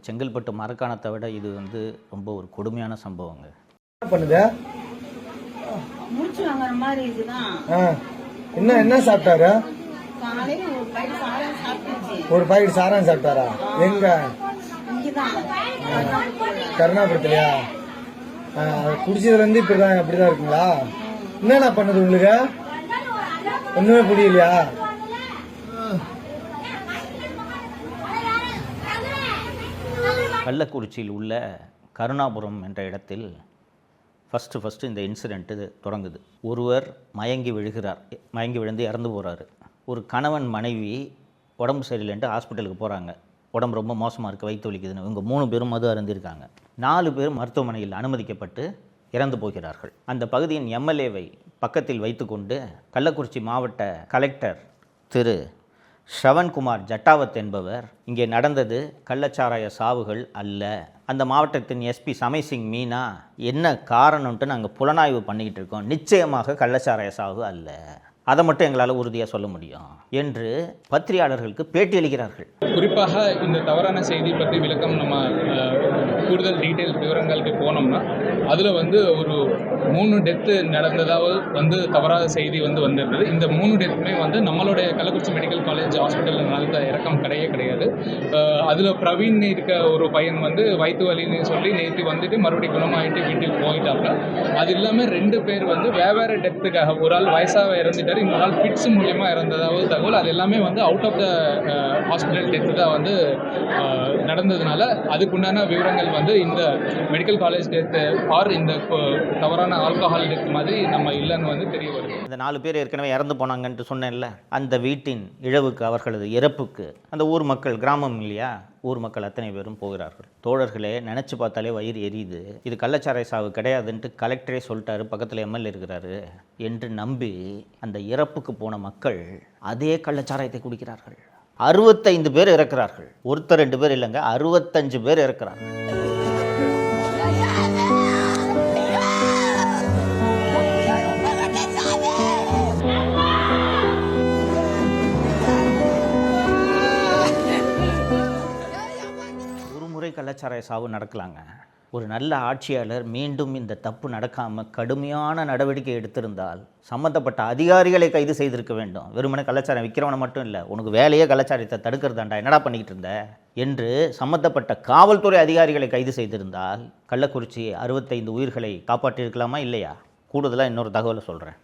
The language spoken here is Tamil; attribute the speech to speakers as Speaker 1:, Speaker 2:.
Speaker 1: செங்கல்பட்டு மரக்காணத்தை விட இது ரொம்ப ஒரு கொடுமையான சம்பவங்க.
Speaker 2: என்ன பண்ணுது?
Speaker 3: மூச்சு வாங்குற மாதிரி இருக்குதான்.
Speaker 2: என்ன சாப்பிட்டாரு?
Speaker 3: காலையில ஒரு பாக்கெட் சாரம் சாப்பிட்டுச்சு.
Speaker 2: ஒரு பாக்கெட் சாரம் சாப்பிட்டாரா? எங்க?
Speaker 3: இங்கதான்
Speaker 2: கருணாபுரத்துலயா? குடிச்சதுல இருந்து இப்படிதான் அப்படிதான் இருக்குங்களா? என்னென்ன பண்ணுது உங்களுக்கு? ஒண்ணுமே புரியலையா?
Speaker 1: கள்ளக்குறிச்சியில் உள்ள கருணாபுரம் என்ற இடத்தில் ஃபஸ்ட்டு இந்த இன்சிடெண்ட்டு தொடங்குது. ஒருவர் மயங்கி விழுகிறார், மயங்கி விழுந்து இறந்து போகிறாரு. ஒரு கணவன் மனைவி உடம்பு சரியில்லைன்ட்டு ஹாஸ்பிட்டலுக்கு போகிறாங்க. உடம்பு ரொம்ப மோசமாக இருக்குது, வயிற்று வலிக்குதுன்னு. இவங்க 3 பேரும் மது அருந்திருக்காங்க. 4 பேர் மருத்துவமனையில் அனுமதிக்கப்பட்டு இறந்து போகிறார்கள். அந்த பகுதியின் எம்எல்ஏவை பக்கத்தில் வைத்துக்கொண்டு கள்ளக்குறிச்சி மாவட்ட கலெக்டர் திரு ஷ்ரவன்குமார் ஜட்டாவத் என்பவர் இங்கே நடந்தது கள்ளச்சாராய சாவுகள் அல்ல, அந்த மாவட்டத்தின் எஸ்பி சமைசிங் மீனா என்ன காரணம்ன்ட்டு நாங்கள் புலனாய்வு பண்ணிக்கிட்டு இருக்கோம், நிச்சயமாக கள்ளச்சாராய சாவு அல்ல, அதை மட்டும் எங்களால் உறுதியாக சொல்ல முடியும் என்று பத்திரிகையாளர்களுக்கு பேட்டியளிக்கிறார்கள்.
Speaker 4: குறிப்பாக இந்த தவறான செய்தி பற்றி விளக்கம் நம்ம கூடுதல் டீட்டெயில் விவரங்களுக்கு போனோம்னா அதில் ஒரு 3 டெத்து நடந்ததாக தவறான செய்தி வந்திருந்தது. இந்த 3 டெத்துமே நம்மளுடைய கள்ளக்குறிச்சி மெடிக்கல் காலேஜ் ஹாஸ்பிட்டலில் நடந்த இறக்கம் கிடையாது. அதில் பிரவீன் இருக்க ஒரு பையன் வயிற்று வலின்னு சொல்லி நேற்று மறுபடியும் குணமாயிட்டு வீட்டுக்கு போயிட்டாங்க. அது இல்லாமல் 2 பேர் வேறு டெத்துக்காக, ஒரு ஆள் வயசாக இறந்துட்டார், இன்னொரு ஆள் ஃபிட்ஸ் மூலியமாக இறந்ததாவது தகவல். அது எல்லாமே out of the hospital death தான் நடந்ததுனால அதுக்குண்டான விவரங்கள் இந்த மெடிக்கல் காலேஜ் டெத்து ஆர் இந்த தவறான ஆல்கஹால் டெத் மாதிரி நம்ம இல்லைன்னு தெரிய வருது.
Speaker 1: இந்த 4 பேர் ஏற்கனவே இறந்து போனாங்கன்ட்டு சொன்னேன்ல, அந்த வீட்டின் இழவுக்கு, அவர்களது இறப்புக்கு அந்த ஊர் மக்கள், கிராமம் இல்லையா, ஊர் மக்கள் அத்தனை பேரும் போகிறார்கள். தோழர்களே, நினச்சி பார்த்தாலே வயிறு எரியுது. இது கள்ளச்சாராய சாவு கிடையாதுன்ட்டு கலெக்டரே சொல்லிட்டாரு, பக்கத்தில் எம்எல்ஏ இருக்கிறாரு என்று நம்பி அந்த இறப்புக்கு போன மக்கள் அதே கள்ளச்சாராயத்தை குடிக்கிறார்கள். 65 பேர் இறக்கிறார்கள். ஒருத்தர் 2 பேர் இல்லைங்க, 65 பேர் இறக்கிறார்கள். கள்ளச்சாராய சாவு நடக்கலாங்க. ஒரு நல்ல ஆட்சியாளர் மீண்டும் இந்த தப்பு நடக்காமல் கடுமையான நடவடிக்கை எடுத்திருந்தால் சம்மந்தப்பட்ட அதிகாரிகளை கைது செய்திருக்க வேண்டும். வெறுமனே கள்ளச்சாரம் விற்கிறவனை மட்டும் இல்லை, உனக்கு வேலையே கள்ளச்சாரத்தை தடுக்கிறதாண்டா, என்னடா பண்ணிக்கிட்டு இருந்த என்று சம்மந்தப்பட்ட காவல்துறை அதிகாரிகளை கைது செய்திருந்தால் கள்ளக்குறிச்சி 65 உயிர்களை காப்பாற்றியிருக்கலாமா இல்லையா? கூடுதலாக இன்னொரு தகவலை சொல்கிறேன்.